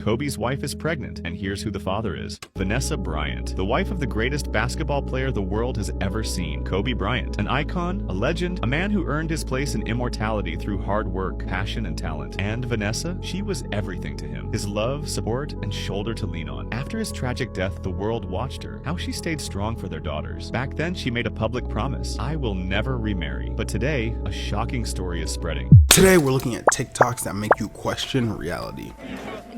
Kobe's wife is pregnant, and here's who the father is. Vanessa Bryant, the wife of the greatest basketball player the world has ever seen, Kobe Bryant. An icon, a legend, a man who earned his place in immortality through hard work, passion, and talent. And Vanessa, she was everything to him. His love, support, and shoulder to lean on. After his tragic death, the world watched her. How she stayed strong for their daughters. Back then, she made a public promise. I will never remarry. But today, a shocking story is spreading. Today, we're looking at TikToks that make you question reality.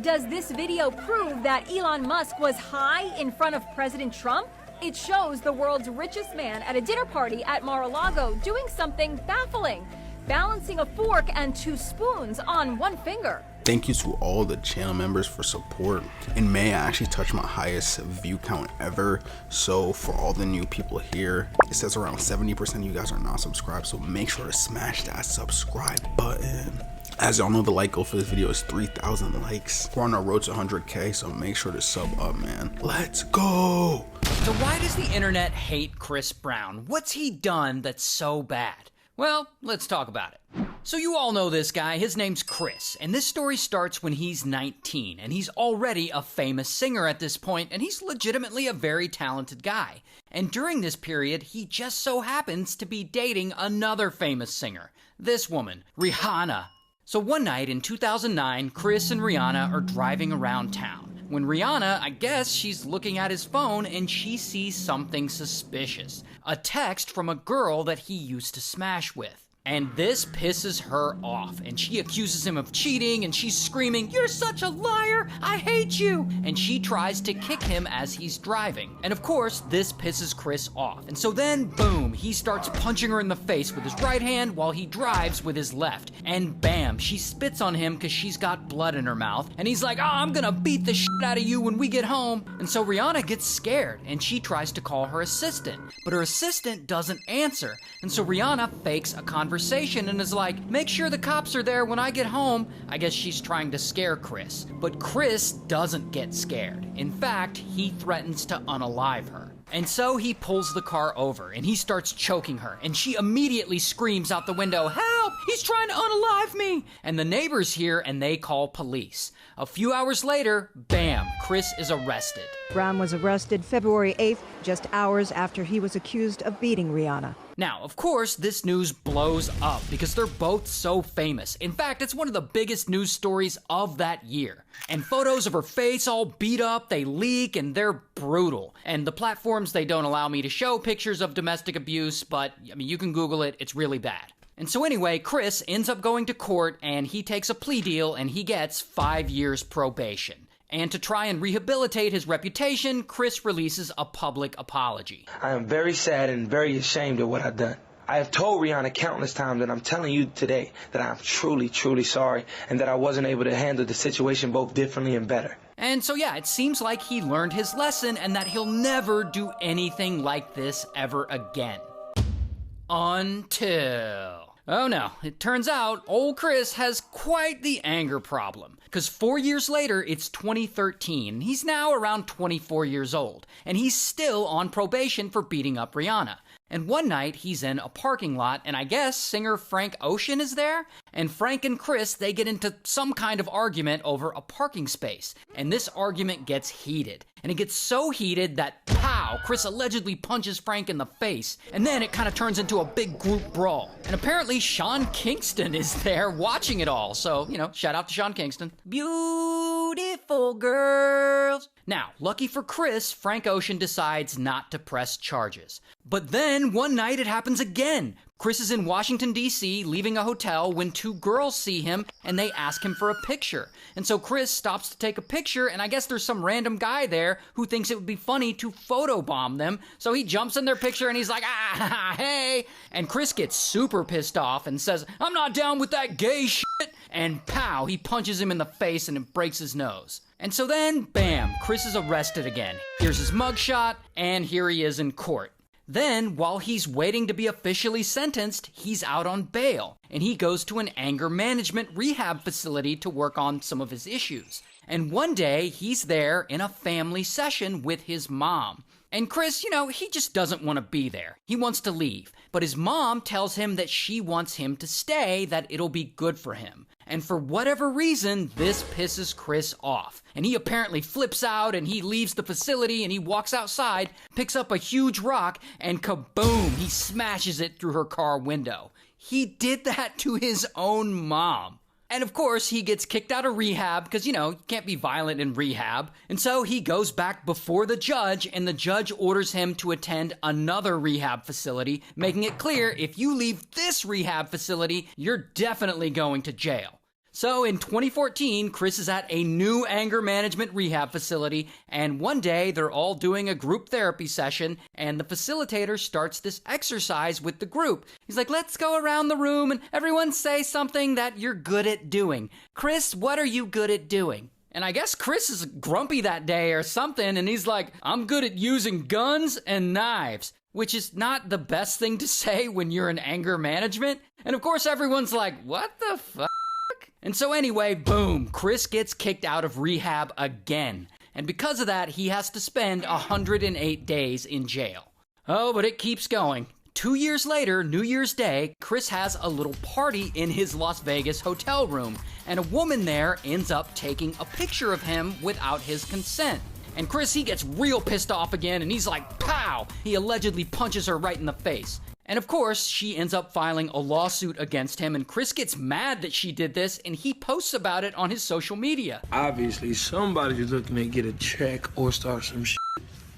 Does this video prove that Elon Musk was high in front of President Trump? It shows the world's richest man at a dinner party at Mar-a-Lago doing something baffling, balancing a fork and 2 spoons on one finger. Thank you to all the channel members for support. In May, I actually touched my highest view count ever. So for all the new people here, it says around 70% of you guys are not subscribed. So make sure to smash that subscribe button. As y'all know, the like goal for this video is 3,000 likes. We're on our road to 100K, so make sure to sub up, man. Let's go. So why does the internet hate Chris Brown? What's he done that's so bad? Well, let's talk about it. So you all know this guy, his name's Chris, and this story starts when he's 19, and he's already a famous singer at this point, and he's legitimately a very talented guy. And during this period, he just so happens to be dating another famous singer, this woman, Rihanna. So one night in 2009, Chris and Rihanna are driving around town. When Rihanna, I guess she's looking at his phone and she sees something suspicious. A text from a girl that he used to smash with. And this pisses her off, and she accuses him of cheating, and she's screaming, "You're such a liar! I hate you!" And she tries to kick him as he's driving. And of course, this pisses Chris off. And so then, boom, he starts punching her in the face with his right hand while he drives with his left. And bam, she spits on him because she's got blood in her mouth. And he's like, "Oh, I'm gonna beat the shit out of you when we get home." And so Rihanna gets scared, and she tries to call her assistant. But her assistant doesn't answer. And so Rihanna fakes a conversation and is like, "Make sure the cops are there when I get home." I guess she's trying to scare Chris. But Chris doesn't get scared. In fact, he threatens to unalive her. And so he pulls the car over and he starts choking her, and she immediately screams out the window, "Help! He's trying to unalive me!" And the neighbors hear and they call police. A few hours later, bam, Chris is arrested. Brown was arrested February 8th, just hours after he was accused of beating Rihanna. Now, of course, this news blows up because they're both so famous. In fact, it's one of the biggest news stories of that year. And photos of her face all beat up, they leak, and they're brutal. And the platforms, they don't allow me to show pictures of domestic abuse, but I mean, you can Google it, it's really bad. And so anyway, Chris ends up going to court and he takes a plea deal and he gets 5 years probation. And to try and rehabilitate his reputation, Chris releases a public apology. "I am very sad and very ashamed of what I've done. I have told Rihanna countless times, and I'm telling you today that I'm truly, truly sorry and that I wasn't able to handle the situation both differently and better." And so yeah, it seems like he learned his lesson and that he'll never do anything like this ever again. Until... oh no, it turns out old Chris has quite the anger problem. Because 4 years later, it's 2013. He's now around 24 years old. And he's still on probation for beating up Rihanna. And one night, he's in a parking lot, and I guess singer Frank Ocean is there? And Frank and Chris, they get into some kind of argument over a parking space. And this argument gets heated. And it gets so heated that, pow, Chris allegedly punches Frank in the face. And then it kind of turns into a big group brawl. And apparently Sean Kingston is there watching it all. So, you know, shout out to Sean Kingston. Beautiful girls. Now, lucky for Chris, Frank Ocean decides not to press charges. But then, one night it happens again. Chris is in Washington, D.C., leaving a hotel when 2 girls see him and they ask him for a picture. And so Chris stops to take a picture, and I guess there's some random guy there who thinks it would be funny to photobomb them. So he jumps in their picture and he's like, "Ah, hey!" And Chris gets super pissed off and says, "I'm not down with that gay shit!" And pow, he punches him in the face and it breaks his nose. And so then, bam, Chris is arrested again. Here's his mugshot, and here he is in court. Then, while he's waiting to be officially sentenced, he's out on bail, and he goes to an anger management rehab facility to work on some of his issues. And one day, he's there in a family session with his mom. And Chris, he just doesn't want to be there. He wants to leave. But his mom tells him that she wants him to stay, that it'll be good for him. And for whatever reason, this pisses Chris off. And he apparently flips out and he leaves the facility and he walks outside, picks up a huge rock, and kaboom, he smashes it through her car window. He did that to his own mom. And of course, he gets kicked out of rehab because, you can't be violent in rehab. And so he goes back before the judge, and the judge orders him to attend another rehab facility, making it clear if you leave this rehab facility, you're definitely going to jail. So in 2014, Chris is at a new anger management rehab facility, and one day they're all doing a group therapy session, and the facilitator starts this exercise with the group. He's like, let's go around the room and everyone say something that you're good at doing. Chris, what are you good at doing? And I guess Chris is grumpy that day or something, and he's like, I'm good at using guns and knives. Which is not the best thing to say when you're in anger management. And of course everyone's like, what the fuck? And so anyway, boom, Chris gets kicked out of rehab again. And because of that, he has to spend 108 days in jail. Oh, but it keeps going. 2 years later, New Year's Day, Chris has a little party in his Las Vegas hotel room, and a woman there ends up taking a picture of him without his consent. And Chris, he gets real pissed off again, and he's like, pow! He allegedly punches her right in the face. And of course, she ends up filing a lawsuit against him, and Chris gets mad that she did this, and he posts about it on his social media. Obviously, somebody's looking to get a check or start some shit.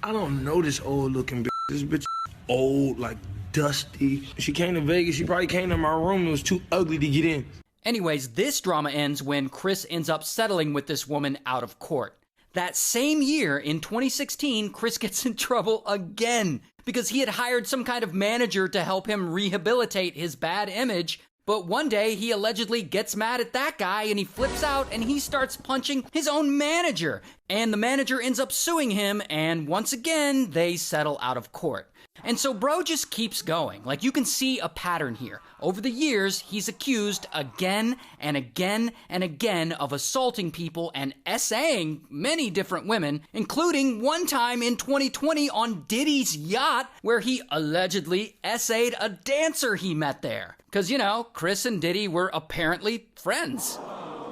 I don't know this old-looking bitch. This bitch old, like dusty. She came to Vegas, she probably came to my room, it was too ugly to get in. Anyways, this drama ends when Chris ends up settling with this woman out of court. That same year, in 2016, Chris gets in trouble again because he had hired some kind of manager to help him rehabilitate his bad image. But one day, he allegedly gets mad at that guy and he flips out and he starts punching his own manager. And the manager ends up suing him, and once again, they settle out of court. And so bro just keeps going. Like, you can see a pattern here. Over the years, he's accused again and again and again of assaulting people and essaying many different women, including one time in 2020 on Diddy's yacht, where he allegedly essayed a dancer he met there. Because, Chris and Diddy were apparently friends.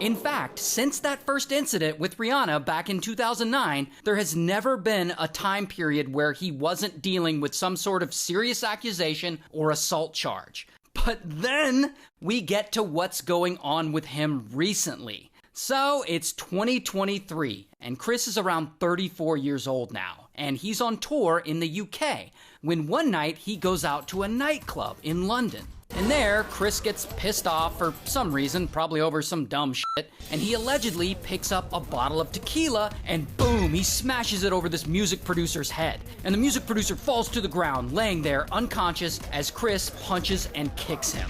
In fact, since that first incident with Rihanna back in 2009, there has never been a time period where he wasn't dealing with some sort of serious accusation or assault charge. But then we get to what's going on with him recently. So it's 2023, and Chris is around 34 years old now, and he's on tour in the UK, when one night he goes out to a nightclub in London. And there, Chris gets pissed off for some reason, probably over some dumb shit, and he allegedly picks up a bottle of tequila, and boom, he smashes it over this music producer's head. And the music producer falls to the ground, laying there unconscious as Chris punches and kicks him.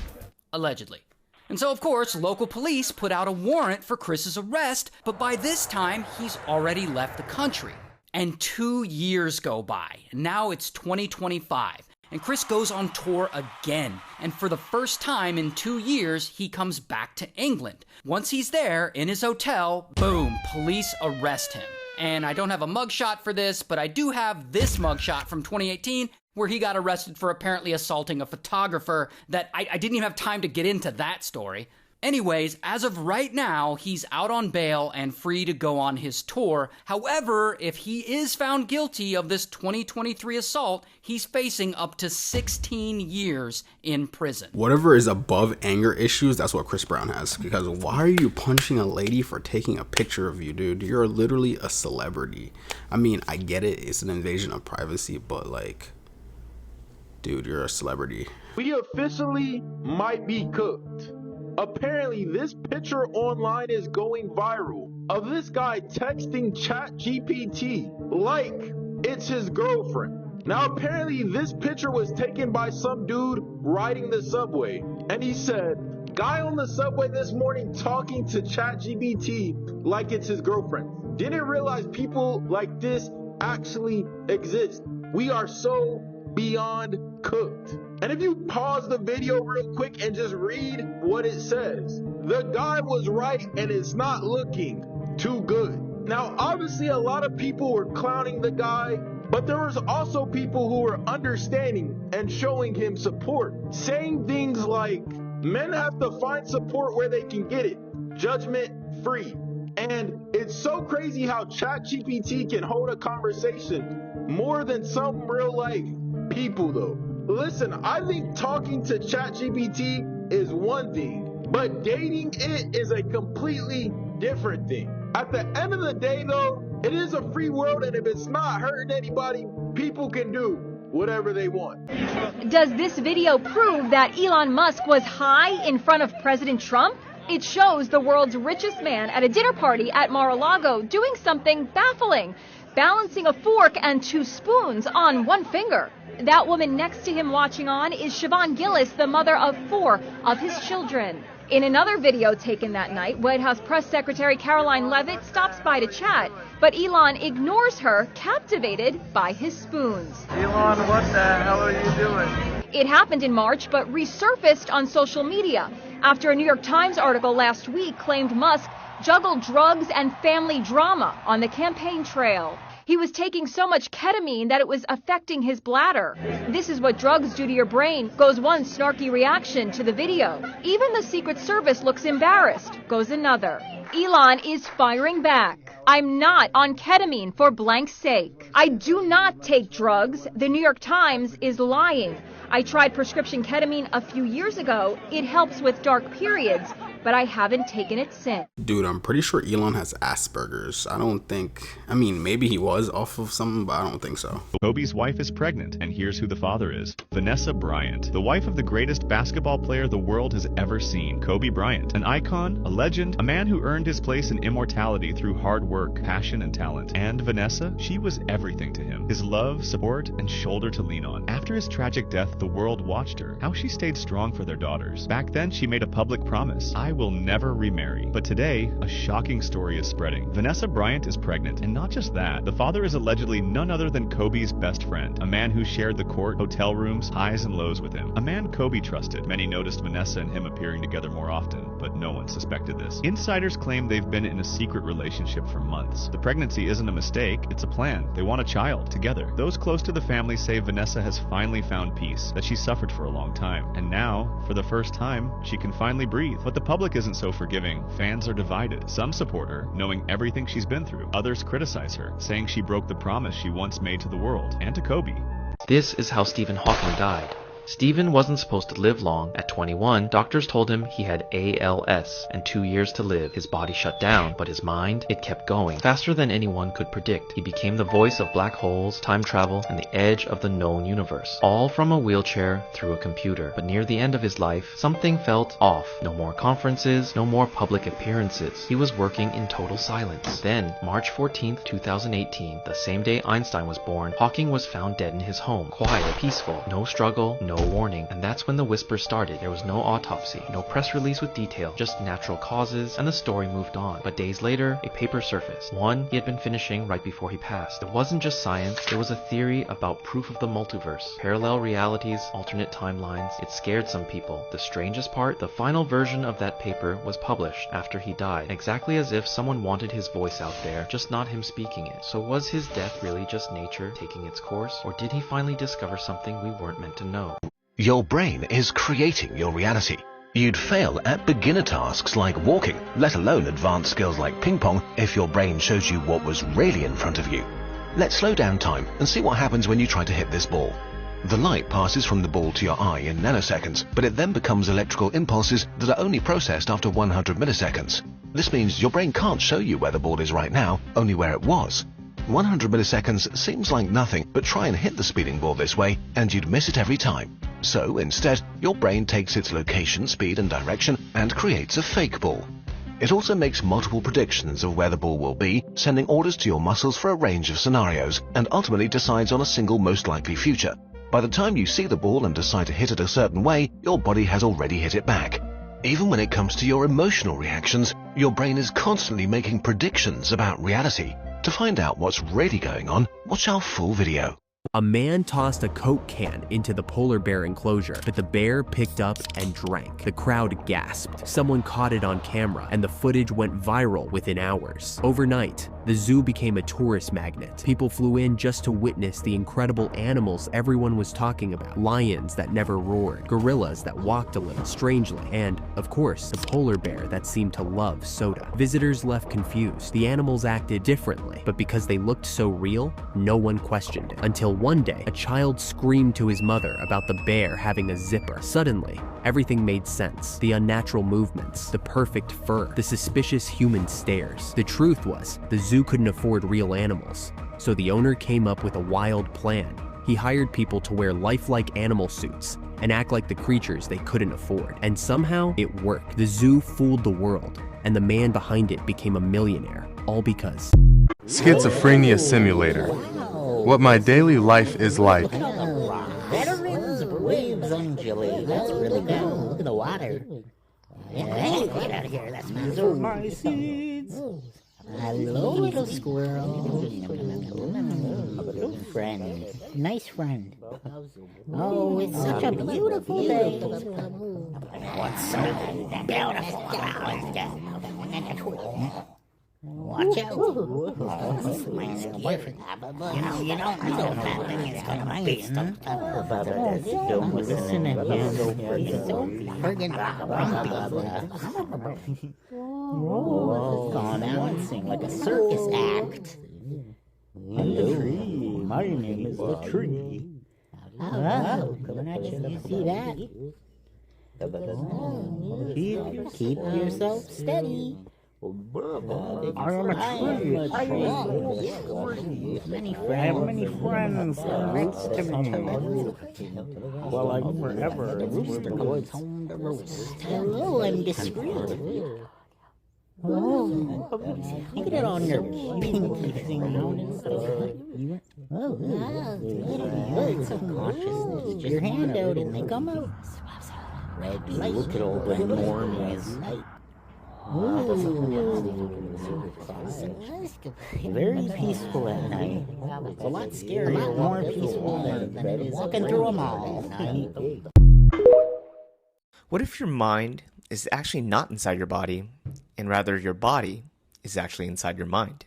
Allegedly. And so, of course, local police put out a warrant for Chris's arrest, but by this time, he's already left the country. And 2 years go by, and now it's 2025. And Chris goes on tour again, and for the first time in 2 years, he comes back to England. Once he's there, in his hotel, boom, police arrest him. And I don't have a mugshot for this, but I do have this mugshot from 2018, where he got arrested for apparently assaulting a photographer that I didn't even have time to get into that story. Anyways, as of right now, he's out on bail and free to go on his tour. However, if he is found guilty of this 2023 assault, he's facing up to 16 years in prison. Whatever is above anger issues, that's what Chris Brown has. Because why are you punching a lady for taking a picture of you, dude? You're literally a celebrity. I mean, I get it. It's an invasion of privacy, but like, dude, you're a celebrity. We officially might be cooked. Apparently, this picture online is going viral of this guy texting ChatGPT like it's his girlfriend. Now, apparently, this picture was taken by some dude riding the subway. And he said, guy on the subway this morning talking to ChatGPT like it's his girlfriend. Didn't realize people like this actually exist. We are so beyond cooked. And if you pause the video real quick and just read what it says, the guy was right and it's not looking too good. Now, obviously, a lot of people were clowning the guy But there was also people who were understanding and showing him support, saying things like, men have to find support where they can get it, judgment free. And it's so crazy how ChatGPT can hold a conversation more than some real life people though. Listen, I think talking to ChatGPT is one thing, but dating it is a completely different thing. At the end of the day though, it is a free world, and if it's not hurting anybody, people can do whatever they want. Does this video prove that Elon Musk was high in front of President Trump? It shows the world's richest man at a dinner party at Mar-a-Lago doing something baffling, balancing a fork and 2 spoons on one finger. That woman next to him watching on is Siobhan Gillis, the mother of 4 of his children. In another video taken that night, White House Press Secretary Caroline Leavitt stops by to chat, but Elon ignores her, captivated by his spoons. Elon, what the hell are you doing? It happened in March, but resurfaced on social media after a New York Times article last week claimed Musk juggled drugs and family drama on the campaign trail. He was taking so much ketamine that it was affecting his bladder. This is what drugs do to your brain, goes one snarky reaction to the video. Even the Secret Service looks embarrassed, goes another. Elon is firing back. I'm not on ketamine for blank's sake. I do not take drugs. The New York Times is lying. I tried prescription ketamine a few years ago. It helps with dark periods, but I haven't taken it since. Dude, I'm pretty sure Elon has Asperger's. I mean, maybe he was off of something, but I don't think so. Kobe's wife is pregnant, and here's who the father is. Vanessa Bryant, the wife of the greatest basketball player the world has ever seen, Kobe Bryant. An icon, a legend, a man who earned his place in immortality through hard work, passion, and talent. And Vanessa, she was everything to him. His love, support, and shoulder to lean on. After his tragic death, the world watched her, how she stayed strong for their daughters. Back then, she made a public promise. I will never remarry. But today, a shocking story is spreading. Vanessa Bryant is pregnant, and not just that. The father is allegedly none other than Kobe's best friend, a man who shared the court, hotel rooms, highs and lows with him. A man Kobe trusted. Many noticed Vanessa and him appearing together more often, but no one suspected this. Insiders claim they've been in a secret relationship for months. The pregnancy isn't a mistake, it's a plan. They want a child together. Those close to the family say Vanessa has finally found peace, that she suffered for a long time, and now, for the first time, she can finally breathe. But the public isn't so forgiving. Fans are divided. Some support her, knowing everything she's been through. Others criticize her, saying she broke the promise she once made to the world and to Kobe. This is how Stephen Hawking died. Stephen wasn't supposed to live long. At 21, doctors told him he had ALS and 2 years to live. His body shut down, but his mind, it kept going. Faster than anyone could predict, he became the voice of black holes, time travel, and the edge of the known universe. All from a wheelchair through a computer. But near the end of his life, something felt off. No more conferences, no more public appearances. He was working in total silence. Then, March 14th, 2018, the same day Einstein was born, Hawking was found dead in his home. Quiet, peaceful, no struggle, no warning. And that's when the whispers started. There was no autopsy, no press release with detail, just natural causes, and the story moved on. But days later, a paper surfaced. One he had been finishing right before he passed. It wasn't just science, there was a theory about proof of the multiverse, parallel realities, alternate timelines. It scared some people. The strangest part, the final version of that paper was published after he died, exactly as if someone wanted his voice out there, just not him speaking it. So was his death really just nature taking its course, or did he finally discover something we weren't meant to know? Your brain is creating your reality. You'd fail at beginner tasks like walking, let alone advanced skills like ping pong, if your brain shows you what was really in front of you. Let's slow down time and see what happens when you try to hit this ball. The light passes from the ball to your eye in nanoseconds, but it then becomes electrical impulses that are only processed after 100 milliseconds. This means your brain can't show you where the ball is right now, only where it was. 100 milliseconds seems like nothing, but try and hit the speeding ball this way, and you'd miss it every time. So instead, your brain takes its location, speed, and direction and creates a fake ball. It also makes multiple predictions of where the ball will be, sending orders to your muscles for a range of scenarios, and ultimately decides on a single most likely future. By the time you see the ball and decide to hit it a certain way, your body has already hit it back. Even when it comes to your emotional reactions, your brain is constantly making predictions about reality. To find out what's really going on, watch our full video. A man tossed a Coke can into the polar bear enclosure, but the bear picked up and drank. The crowd gasped. Someone caught it on camera, and the footage went viral within hours. Overnight, The zoo became a tourist magnet. People flew in just to witness the incredible animals everyone was talking about. Lions that never roared, gorillas that walked a little strangely, and, of course, the polar bear that seemed to love soda. Visitors left confused. The animals acted differently, but because they looked so real, no one questioned it. Until one day, a child screamed to his mother about the bear having a zipper. Suddenly, everything made sense. The unnatural movements, the perfect fur, the suspicious human stares. The truth was, the zoo couldn't afford real animals, so the owner came up with a wild plan. He hired people to wear lifelike animal suits and act like the creatures they couldn't afford. And somehow, it worked. The zoo fooled the world, and the man behind it became a millionaire, all because... Schizophrenia Simulator. What my daily life is like. Veterans, waves undulate. That's really cool. Look at the water. Hey, get out of here. That's these are my seeds. Hello, little squirrel. Friend. Nice friend. Oh, it's such a beautiful day. What's so beautiful about it? Watch out. My boyfriend. You don't know if that thing is gonna bite. Don't listen to him. He's so friggin' grumpy. Whoa, balancing like a circus act. Hello, my name is the tree. Oh, coming at you. You see that? Keep yourself steady. I am a tree. I have many friends next to me. Well, I'm forever. The rooster goes home to roost. Hello, I'm discreet. Oh, you get it on your pinky thing out and stuff. Oh, it's a consciousness. Just your hand out and they come out. Red light. Look at all the normies. Very peaceful at night. It's a lot scarier, a lot more peaceful than walking through a mall at night. What if your mind is actually not inside your body, and rather your body is actually inside your mind?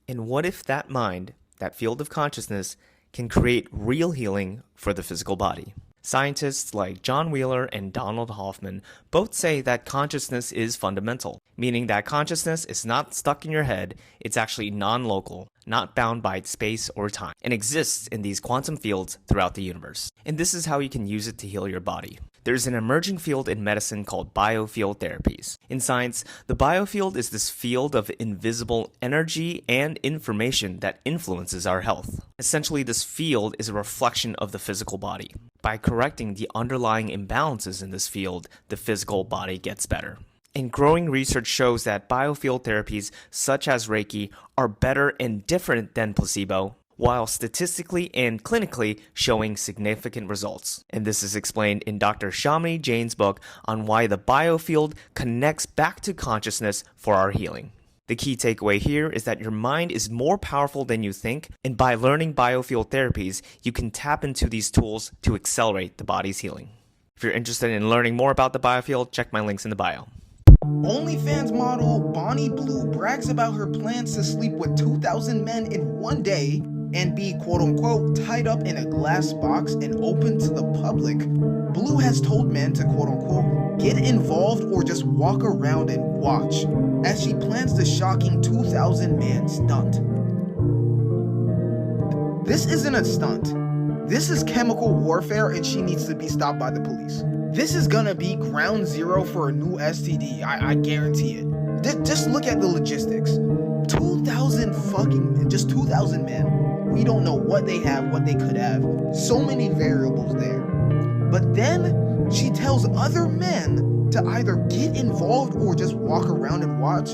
And what if that mind, that field of consciousness, can create real healing for the physical body? Scientists like John Wheeler and Donald Hoffman both say that consciousness is fundamental, meaning that consciousness is not stuck in your head, it's actually non-local, not bound by space or time, and exists in these quantum fields throughout the universe. And this is how you can use it to heal your body. There's an emerging field in medicine called biofield therapies. In science, the biofield is this field of invisible energy and information that influences our health. Essentially, this field is a reflection of the physical body. By correcting the underlying imbalances in this field, the physical body gets better. And growing research shows that biofield therapies, such as Reiki, are better and different than placebo, while statistically and clinically showing significant results. And this is explained in Dr. Shamini Jain's book on why the biofield connects back to consciousness for our healing. The key takeaway here is that your mind is more powerful than you think, and by learning biofield therapies, you can tap into these tools to accelerate the body's healing. If you're interested in learning more about the biofield, check my links in the bio. OnlyFans model Bonnie Blue brags about her plans to sleep with 2,000 men in one day and be quote-unquote tied up in a glass box and open to the public. Blue has told men to quote-unquote get involved or just walk around and watch, as she plans the shocking 2,000 man stunt. This isn't a stunt. This is chemical warfare, and she needs to be stopped by the police. This is gonna be ground zero for a new STD, I guarantee it. Just look at the logistics. 2,000 fucking men, just 2,000 men. We don't know what they have, what they could have. So many variables there. But then she tells other men to either get involved or just walk around and watch.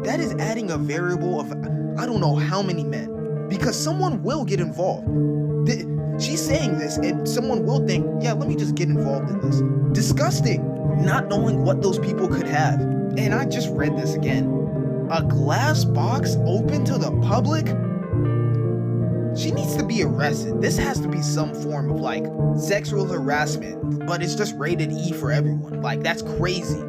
That is adding a variable of I don't know how many men. Because someone will get involved. She's saying this and someone will think, yeah, let me just get involved in this. Disgusting. Not knowing what those people could have. And I just read this again. A glass box open to the public? She needs to be arrested. This has to be some form of like sexual harassment, but it's just rated E for everyone. Like, that's crazy.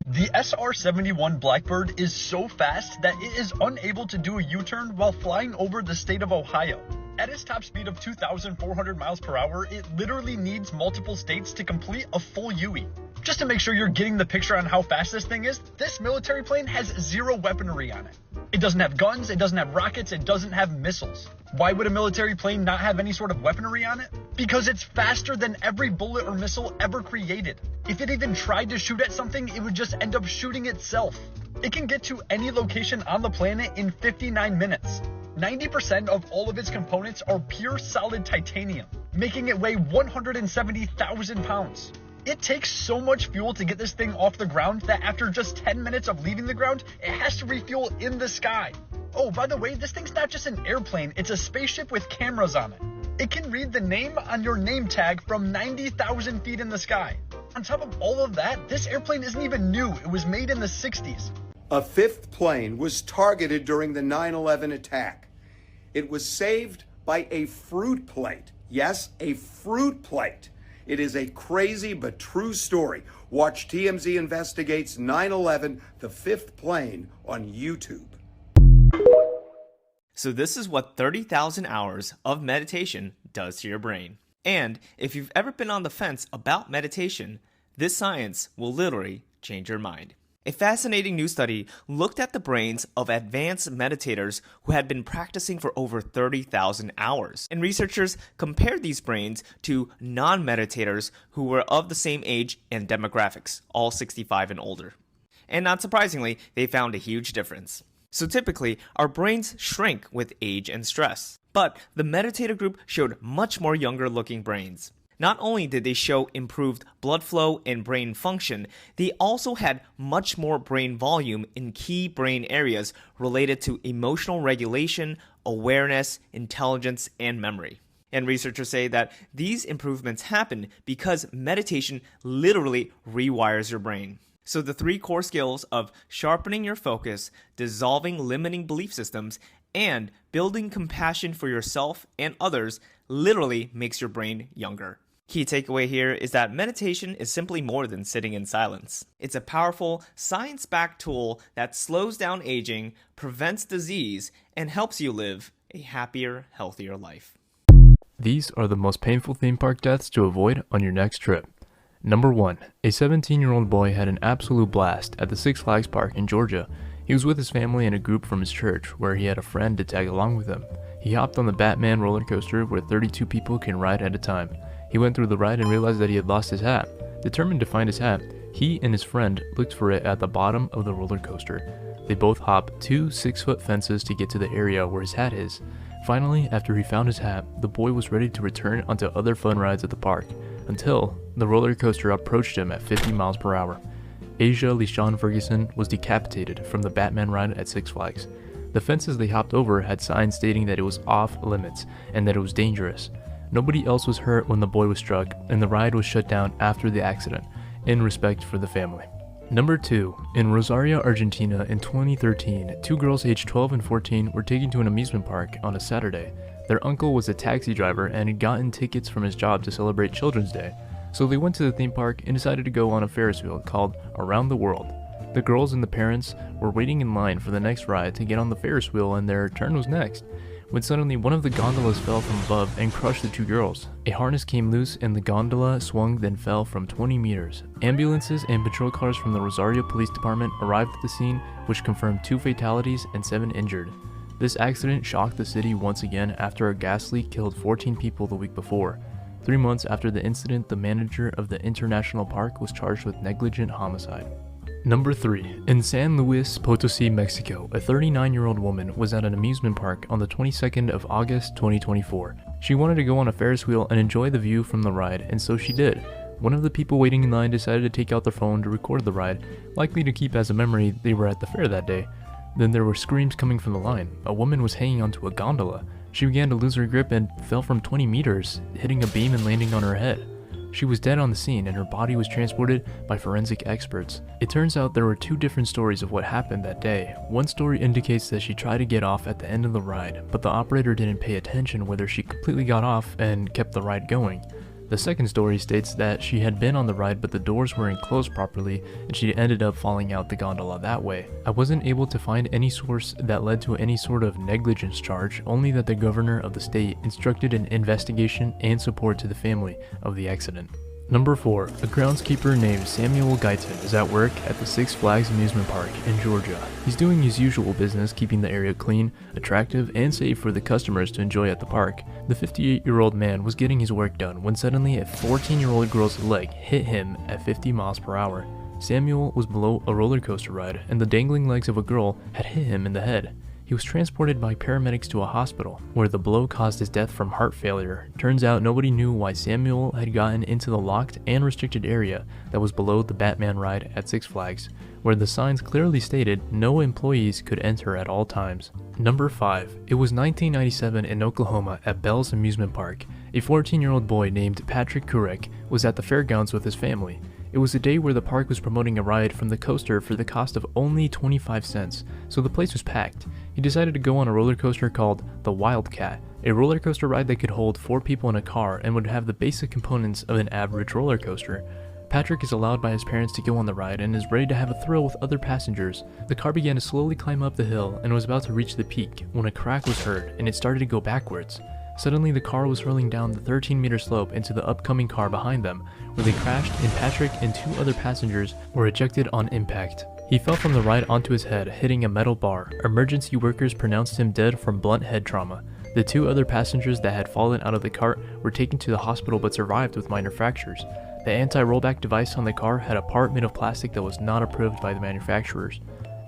The SR-71 Blackbird is so fast that it is unable to do a U-turn while flying over the state of Ohio. At its top speed of 2,400 miles per hour, it literally needs multiple states to complete a full UE. Just to make sure you're getting the picture on how fast this thing is, this military plane has 0 weaponry on it. It doesn't have guns, it doesn't have rockets, it doesn't have missiles. Why would a military plane not have any sort of weaponry on it? Because it's faster than every bullet or missile ever created. If it even tried to shoot at something, it would just end up shooting itself. It can get to any location on the planet in 59 minutes. 90% of all of its components are pure solid titanium, making it weigh 170,000 pounds. It takes so much fuel to get this thing off the ground that after just 10 minutes of leaving the ground, it has to refuel in the sky. Oh, by the way, this thing's not just an airplane, it's a spaceship with cameras on it. It can read the name on your name tag from 90,000 feet in the sky. On top of all of that, this airplane isn't even new, it was made in the 60s. A 5th plane was targeted during the 9/11 attack. It was saved by a fruit plate. Yes, a fruit plate. It is a crazy but true story. Watch TMZ Investigates 9/11, the 5th plane on YouTube. So this is what 30,000 hours of meditation does to your brain. And if you've ever been on the fence about meditation, this science will literally change your mind. A fascinating new study looked at the brains of advanced meditators who had been practicing for over 30,000 hours. And researchers compared these brains to non-meditators who were of the same age and demographics, all 65 and older. And not surprisingly, they found a huge difference. So typically, our brains shrink with age and stress. But the meditator group showed much more younger looking brains. Not only did they show improved blood flow and brain function, they also had much more brain volume in key brain areas related to emotional regulation, awareness, intelligence, and memory. And researchers say that these improvements happen because meditation literally rewires your brain. So the 3 core skills of sharpening your focus, dissolving limiting belief systems, and building compassion for yourself and others literally makes your brain younger. Key takeaway here is that meditation is simply more than sitting in silence. It's a powerful, science-backed tool that slows down aging, prevents disease, and helps you live a happier, healthier life. These are the most painful theme park deaths to avoid on your next trip. Number 1. A 17-year-old boy had an absolute blast at the Six Flags Park in Georgia. He was with his family and a group from his church, where he had a friend to tag along with him. He hopped on the Batman roller coaster where 32 people can ride at a time. He went through the ride and realized that he had lost his hat. Determined to find his hat, he and his friend looked for it at the bottom of the roller coaster. They both hopped 2 6-foot fences to get to the area where his hat is. Finally, after he found his hat, the boy was ready to return onto other fun rides at the park, until the roller coaster approached him at 50 miles per hour. Asia LeSean Ferguson was decapitated from the Batman ride at Six Flags. The fences they hopped over had signs stating that it was off limits and that it was dangerous. Nobody else was hurt when the boy was struck, and the ride was shut down after the accident, in respect for the family. Number 2. In Rosario, Argentina in 2013, 2 girls aged 12 and 14 were taken to an amusement park on a Saturday. Their uncle was a taxi driver and had gotten tickets from his job to celebrate Children's Day, so they went to the theme park and decided to go on a Ferris wheel called Around the World. The girls and the parents were waiting in line for the next ride to get on the Ferris wheel, and their turn was next, when suddenly one of the gondolas fell from above and crushed the 2 girls. A harness came loose and the gondola swung, then fell from 20 meters. Ambulances and patrol cars from the Rosario Police Department arrived at the scene, which confirmed 2 fatalities and 7 injured. This accident shocked the city once again after a gas leak killed 14 people the week before. 3 months after the incident, the manager of the international park was charged with negligent homicide. Number 3. In San Luis Potosí, Mexico, a 39-year-old woman was at an amusement park on the 22nd of August 2024. She wanted to go on a Ferris wheel and enjoy the view from the ride, and so she did. One of the people waiting in line decided to take out their phone to record the ride, likely to keep as a memory they were at the fair that day. Then there were screams coming from the line. A woman was hanging onto a gondola. She began to lose her grip and fell from 20 meters, hitting a beam and landing on her head. She was dead on the scene, and her body was transported by forensic experts. It turns out there were 2 different stories of what happened that day. One story indicates that she tried to get off at the end of the ride, but the operator didn't pay attention whether she completely got off and kept the ride going. The second story states that she had been on the ride but the doors weren't closed properly and she ended up falling out the gondola that way. I wasn't able to find any source that led to any sort of negligence charge, only that the governor of the state instructed an investigation and support to the family of the accident. Number 4. A groundskeeper named Samuel Guyton is at work at the Six Flags amusement park in Georgia. He's doing his usual business, keeping the area clean, attractive, and safe for the customers to enjoy at the park. The 58-year-old man was getting his work done when suddenly a 14-year-old girl's leg hit him at 50 miles per hour. Samuel was below a roller coaster ride, and the dangling legs of a girl had hit him in the head. He was transported by paramedics to a hospital, where the blow caused his death from heart failure. Turns out nobody knew why Samuel had gotten into the locked and restricted area that was below the Batman ride at Six Flags, where the signs clearly stated no employees could enter at all times. Number 5. It was 1997 in Oklahoma at Bell's Amusement Park. A 14-year-old boy named Patrick Kurek was at the fairgrounds with his family. It was a day where the park was promoting a ride from the coaster for the cost of only 25 cents, so the place was packed. He decided to go on a roller coaster called the Wildcat, a roller coaster ride that could hold 4 people in a car and would have the basic components of an average roller coaster. Patrick is allowed by his parents to go on the ride and is ready to have a thrill with other passengers. The car began to slowly climb up the hill and was about to reach the peak when a crack was heard and it started to go backwards. Suddenly the car was hurling down the 13-meter slope into the upcoming car behind them, where they crashed and Patrick and 2 other passengers were ejected on impact. He fell from the ride onto his head, hitting a metal bar. Emergency workers pronounced him dead from blunt head trauma. The 2 other passengers that had fallen out of the cart were taken to the hospital but survived with minor fractures. The anti-rollback device on the car had a part made of plastic that was not approved by the manufacturers.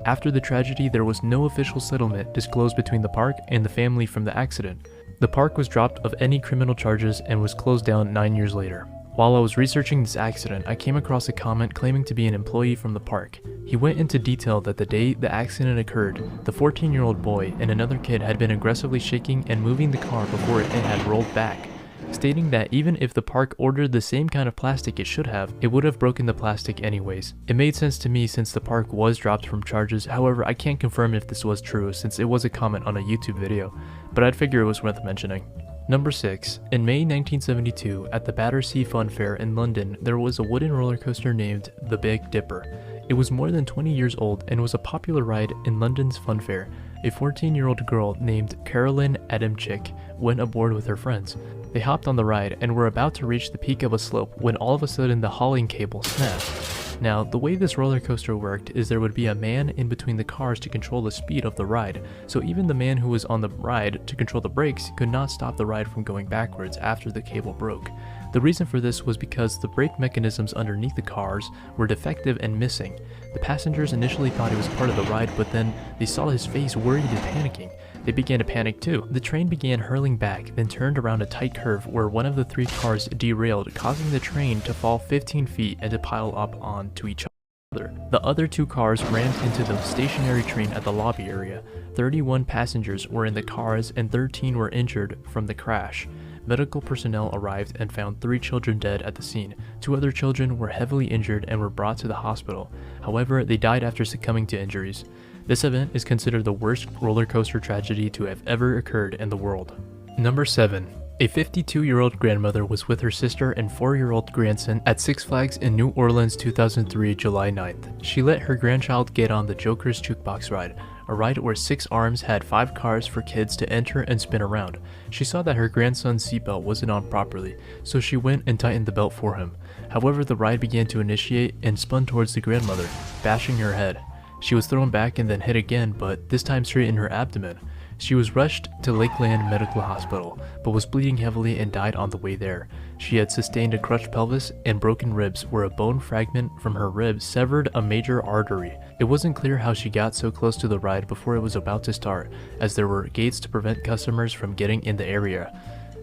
After the tragedy, there was no official settlement disclosed between the park and the family from the accident. The park was dropped of any criminal charges and was closed down 9 years later. While I was researching this accident, I came across a comment claiming to be an employee from the park. He went into detail that the day the accident occurred, the 14-year-old boy and another kid had been aggressively shaking and moving the car before it had rolled back, stating that even if the park ordered the same kind of plastic it should have, it would have broken the plastic anyways. It made sense to me since the park was dropped from charges. However, I can't confirm if this was true since it was a comment on a YouTube video, but I'd figure it was worth mentioning. Number 6. In May 1972, at the Battersea Fun Fair in London, there was a wooden roller coaster named the Big Dipper. It was more than 20 years old and was a popular ride in London's fun fair. A 14-year-old girl named Carolyn Adamczyk went aboard with her friends. They hopped on the ride and were about to reach the peak of a slope when all of a sudden the hauling cable snapped. Now, the way this roller coaster worked is there would be a man in between the cars to control the speed of the ride, so even the man who was on the ride to control the brakes could not stop the ride from going backwards after the cable broke. The reason for this was because the brake mechanisms underneath the cars were defective and missing. The passengers initially thought he was part of the ride, but then they saw his face worried and panicking. They began to panic too. The train began hurling back, then turned around a tight curve where one of the 3 cars derailed, causing the train to fall 15 feet and to pile up onto each other. The other 2 cars rammed into the stationary train at the lobby area. 31 passengers were in the cars and 13 were injured from the crash. Medical personnel arrived and found 3 children dead at the scene. 2 other children were heavily injured and were brought to the hospital. However, they died after succumbing to injuries. This event is considered the worst roller coaster tragedy to have ever occurred in the world. Number 7. A 52-year-old grandmother was with her sister and 4-year-old grandson at Six Flags in New Orleans 2003 July 9th. She let her grandchild get on the Joker's Jukebox ride, a ride where 6 arms had 5 cars for kids to enter and spin around. She saw that her grandson's seatbelt wasn't on properly, so she went and tightened the belt for him. However, the ride began to initiate and spun towards the grandmother, bashing her head. She was thrown back and then hit again, but this time straight in her abdomen. She was rushed to Lakeland Medical Hospital, but was bleeding heavily and died on the way there. She had sustained a crushed pelvis and broken ribs where a bone fragment from her rib severed a major artery. It wasn't clear how she got so close to the ride before it was about to start, as there were gates to prevent customers from getting in the area.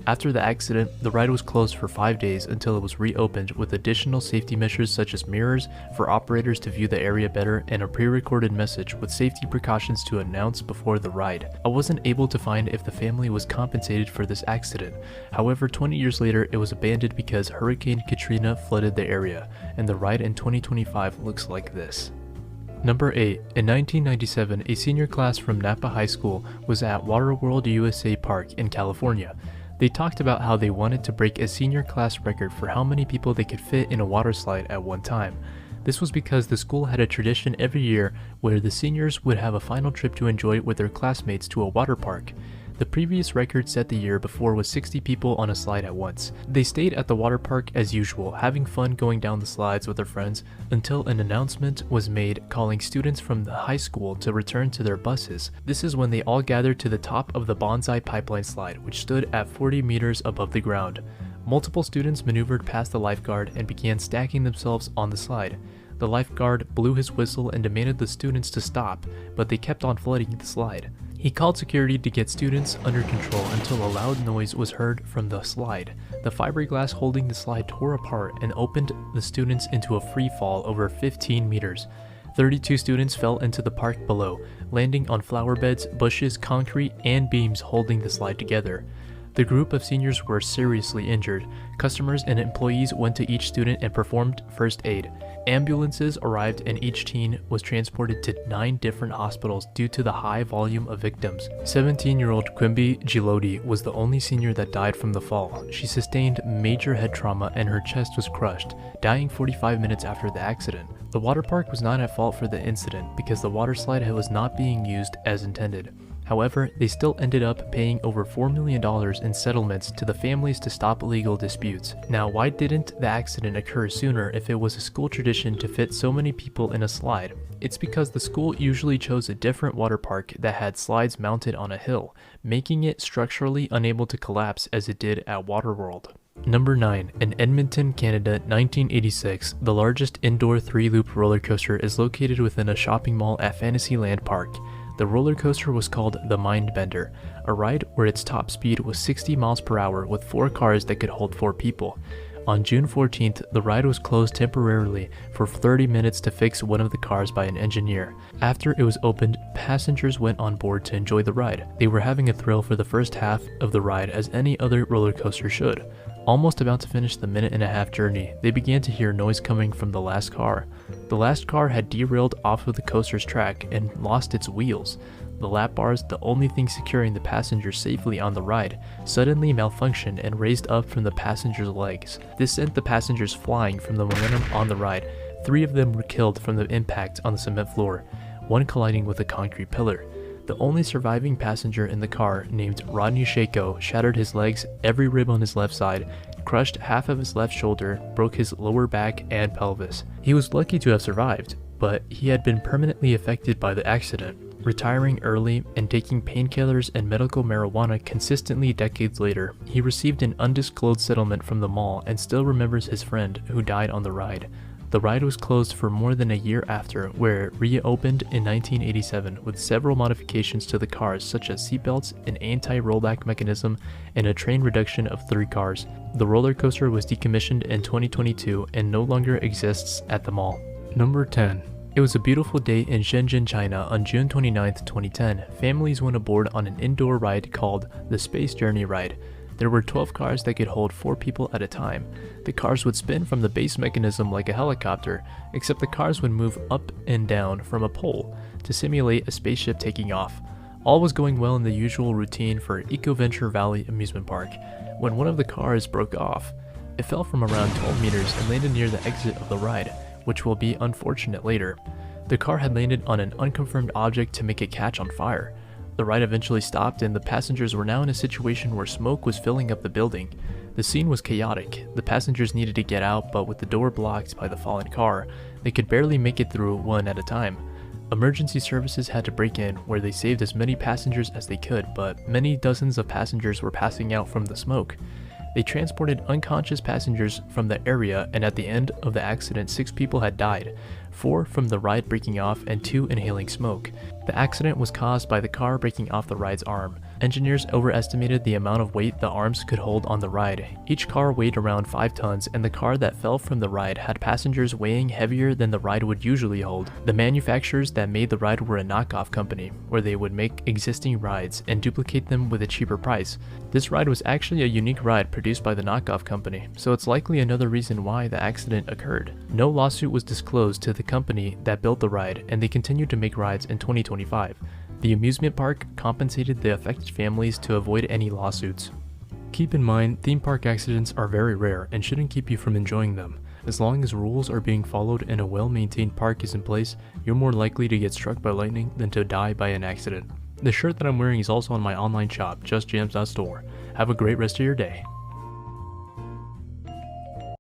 After the accident, the ride was closed for 5 days until it was reopened with additional safety measures such as mirrors for operators to view the area better and a pre-recorded message with safety precautions to announce before the ride. I wasn't able to find if the family was compensated for this accident. However, 20 years later, it was abandoned because Hurricane Katrina flooded the area, and the ride in 2025 looks like this. Number 8. In 1997, a senior class from Napa High School was at Waterworld USA Park in California. They talked about how they wanted to break a senior class record for how many people they could fit in a water slide at one time. This was because the school had a tradition every year where the seniors would have a final trip to enjoy with their classmates to a water park. The previous record set the year before was 60 people on a slide at once. They stayed at the water park as usual, having fun going down the slides with their friends until an announcement was made calling students from the high school to return to their buses. This is when they all gathered to the top of the bonsai pipeline slide, which stood at 40 meters above the ground. Multiple students maneuvered past the lifeguard and began stacking themselves on the slide. The lifeguard blew his whistle and demanded the students to stop, but they kept on flooding the slide. He called security to get students under control until a loud noise was heard from the slide. The fiberglass holding the slide tore apart and opened the students into a free fall over 15 meters. 32 students fell into the park below, landing on flower beds, bushes, concrete, and beams holding the slide together. The group of seniors were seriously injured. Customers and employees went to each student and performed first aid. Ambulances arrived and each teen was transported to 9 different hospitals due to the high volume of victims. 17-year-old Quimby Gilodi was the only senior that died from the fall. She sustained major head trauma and her chest was crushed, dying 45 minutes after the accident. The water park was not at fault for the incident because the water slide was not being used as intended. However, they still ended up paying over $4 million in settlements to the families to stop legal disputes. Now, why didn't the accident occur sooner if it was a school tradition to fit so many people in a slide? It's because the school usually chose a different water park that had slides mounted on a hill, making it structurally unable to collapse as it did at Waterworld. Number 9. In Edmonton, Canada, 1986, the largest indoor 3-loop roller coaster is located within a shopping mall at Fantasyland Park. The roller coaster was called the Mindbender, a ride where its top speed was 60 miles per hour with 4 cars that could hold 4 people. On June 14th, the ride was closed temporarily for 30 minutes to fix one of the cars by an engineer. After it was opened, passengers went on board to enjoy the ride. They were having a thrill for the first half of the ride as any other roller coaster should. Almost about to finish the minute-and-a-half journey, they began to hear noise coming from the last car. The last car had derailed off of the coaster's track and lost its wheels. The lap bars, the only thing securing the passengers safely on the ride, suddenly malfunctioned and raised up from the passengers' legs. This sent the passengers flying from the momentum on the ride. 3 of them were killed from the impact on the cement floor, one colliding with a concrete pillar. The only surviving passenger in the car, named Rodney Shako, shattered his legs, every rib on his left side, crushed half of his left shoulder, broke his lower back and pelvis. He was lucky to have survived, but he had been permanently affected by the accident, retiring early and taking painkillers and medical marijuana consistently decades later. He received an undisclosed settlement from the mall and still remembers his friend who died on the ride. The ride was closed for more than a year after, where it reopened in 1987 with several modifications to the cars such as seatbelts, an anti-rollback mechanism, and a train reduction of 3 cars. The roller coaster was decommissioned in 2022 and no longer exists at the mall. Number 10. It was a beautiful day in Shenzhen, China on June 29, 2010. Families went aboard on an indoor ride called the Space Journey Ride. There were 12 cars that could hold 4 people at a time. The cars would spin from the base mechanism like a helicopter, except the cars would move up and down from a pole to simulate a spaceship taking off. All was going well in the usual routine for EcoVenture Valley amusement park, when one of the cars broke off. It fell from around 12 meters and landed near the exit of the ride, which will be unfortunate later. The car had landed on an unconfirmed object to make it catch on fire. The ride eventually stopped and the passengers were now in a situation where smoke was filling up the building. The scene was chaotic. The passengers needed to get out, but with the door blocked by the fallen car, they could barely make it through one at a time. Emergency services had to break in, where they saved as many passengers as they could, but many dozens of passengers were passing out from the smoke. They transported unconscious passengers from the area, and at the end of the accident, 6 people had died, 4 from the ride breaking off and 2 inhaling smoke. The accident was caused by the car breaking off the ride's arm. Engineers overestimated the amount of weight the arms could hold on the ride. Each car weighed around 5 tons, and the car that fell from the ride had passengers weighing heavier than the ride would usually hold. The manufacturers that made the ride were a knockoff company, where they would make existing rides and duplicate them with a cheaper price. This ride was actually a unique ride produced by the knockoff company, so it's likely another reason why the accident occurred. No lawsuit was disclosed to the company that built the ride, and they continued to make rides in 2025. The amusement park compensated the affected families to avoid any lawsuits. Keep in mind, theme park accidents are very rare and shouldn't keep you from enjoying them. As long as rules are being followed and a well-maintained park is in place, you're more likely to get struck by lightning than to die by an accident. The shirt that I'm wearing is also on my online shop, justjams.store. Have a great rest of your day.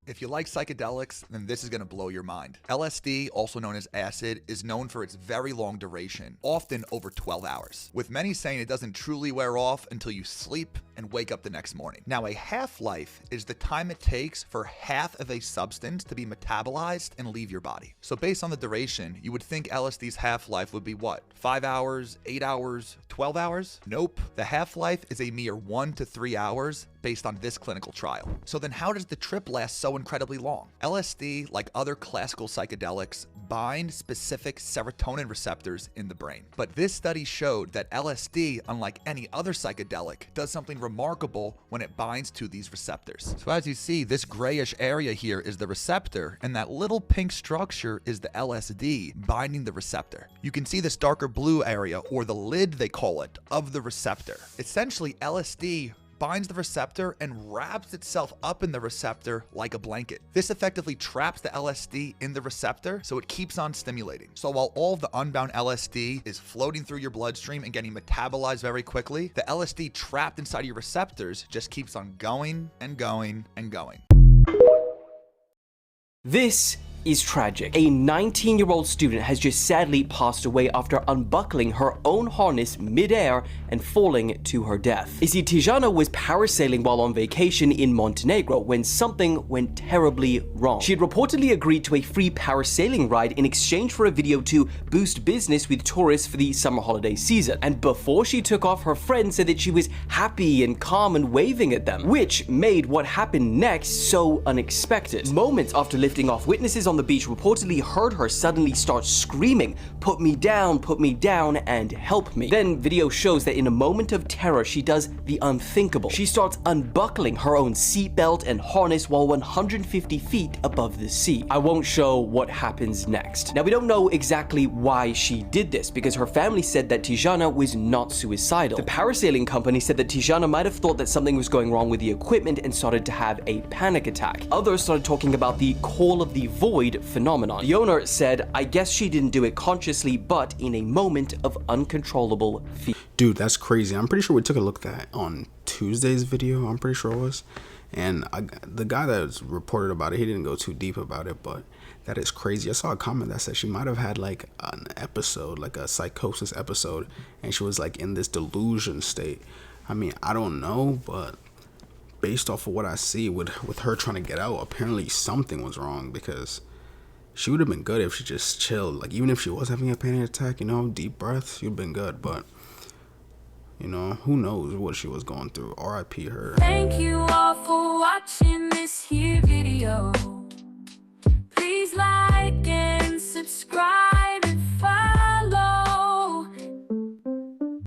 If you like psychedelics, then this is going to blow your mind. LSD, also known as acid, is known for its very long duration, often over 12 hours, with many saying it doesn't truly wear off until you sleep and wake up the next morning. Now, a half-life is the time it takes for half of a substance to be metabolized and leave your body. So based on the duration, you would think LSD's half-life would be what? 5 hours, 8 hours, 12 hours? Nope. The half-life is a mere 1 to 3 hours based on this clinical trial. So then how does the trip last so incredibly long? LSD, like other classical psychedelics, bind specific serotonin receptors in the brain. But this study showed that LSD, unlike any other psychedelic, does something remarkable when it binds to these receptors. So as you see, this grayish area here is the receptor, and that little pink structure is the LSD binding the receptor. You can see this darker blue area, or the lid they call it, of the receptor. Essentially, LSD binds the receptor and wraps itself up in the receptor like a blanket. This effectively traps the LSD in the receptor, so it keeps on stimulating. So while all of the unbound LSD is floating through your bloodstream and getting metabolized very quickly, the LSD trapped inside your receptors just keeps on going and going and going. This is tragic. A 19-year-old student has just sadly passed away after unbuckling her own harness mid-air and falling to her death. You see, Tijana was parasailing while on vacation in Montenegro when something went terribly wrong. She had reportedly agreed to a free parasailing ride in exchange for a video to boost business with tourists for the summer holiday season. And before she took off, her friend said that she was happy and calm and waving at them, which made what happened next so unexpected. Moments after lifting off, witnesses on the beach reportedly heard her suddenly start screaming, put me down, and help me." Then video shows that in a moment of terror, she does the unthinkable. She starts unbuckling her own seatbelt and harness while 150 feet above the sea. I won't show what happens next. Now, we don't know exactly why she did this, because her family said that Tijana was not suicidal. The parasailing company said that Tijana might have thought that something was going wrong with the equipment and started to have a panic attack. Others started talking about the call of the void phenomenon. The owner said, "I guess she didn't do it consciously, but in a moment of uncontrollable fear." Dude, that's crazy. I'm pretty sure we took a look at that on Tuesday's video. I'm pretty sure it was. And the guy that was reported about it, he didn't go too deep about it, but that is crazy. I saw a comment that said she might have had like an episode, like a psychosis episode, and she was like in this delusion state. I mean, I don't know, but based off of what I see with her trying to get out, apparently something was wrong, because she would have been good if she just chilled. Like, even if she was having a panic attack, you know, deep breaths, she'd been good. But, you know, who knows what she was going through. R.I.P. her. Thank you all for watching.